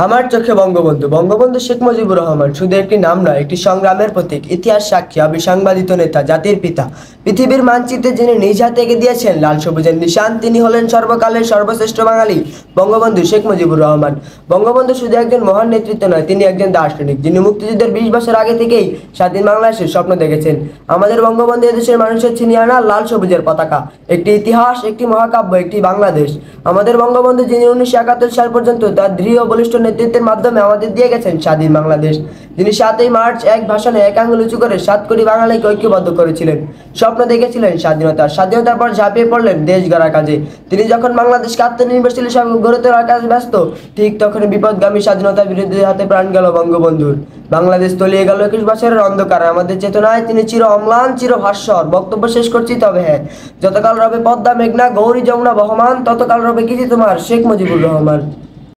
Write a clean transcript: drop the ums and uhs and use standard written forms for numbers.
আমার চোখে বঙ্গবন্ধু বঙ্গবন্ধু শেখ মুজিবুর রহমান শুধু একটি নাম নয়, একটি সংগ্রামের প্রতীক, ইতিহাস সাক্ষী, অবিসংবাদিত নেতা, জাতির পিতা। পৃথিবীর মানচিত্রে যিনি নিজ হাতে এঁকে দিয়েছেন লাল সবুজের নিশান, তিনি হলেন সর্বকালের সর্বশ্রেষ্ঠ বাঙালি বঙ্গবন্ধু শেখ মুজিবুর রহমান। বঙ্গবন্ধু শুধু একজন মহান নেতৃত্ব নয়, তিনি একজন দার্শনিক, যিনি মুক্তিযুদ্ধের 20 বছর আগে থেকেই স্বাধীন বাংলাদেশের স্বপ্ন দেখেছেন। আমাদের বঙ্গবন্ধু এদেশের মানুষের ছিনিয়ে আনা লাল সবুজের পতাকা, একটি ইতিহাস, একটি মহাকাব্য, একটি বাংলাদেশ। আমাদের বঙ্গবন্ধু, যিনি 1971 সাল পর্যন্ত তার দৃঢ় বলিষ্ঠ নেতৃত্বের মাধ্যমে আমাদের দিয়ে গেছেন স্বাধীন বাংলাদেশ। যিনি 7ই মার্চ এক ভাষণে এক আঙুল উঁচু করে 7 কোটি বাঙালিকে ঐক্যবদ্ধ করেছিলেন, স্বপ্ন দেখেছিলেন স্বাধীনতার পর ঝাঁপিয়ে পড়লেন দেশ গড়ার কাজে। তিনি যখন বাংলাদেশকে আত্মনির্ভরশীল হিসাবে গড়ে তোলার কাজে ব্যস্ত, ঠিক তখন বিপদগামী স্বাধীনতার বিরুদ্ধে হাতে প্রাণ গেল বঙ্গবন্ধুর। বাংলাদেশ তলিয়ে গেল 21 বছরের অন্ধকারে। আমাদের চেতনায় তিনি চির অম্লান, চির ভাস্বর। বক্তব্য শেষ করছি, তবে হ্যাঁ, যতকাল রবে পদ্মা, মেঘনা, গৌরী, যমুনা বহমান, ততকাল রবে কীর্তি তোমার শেখ মুজিবুর রহমান।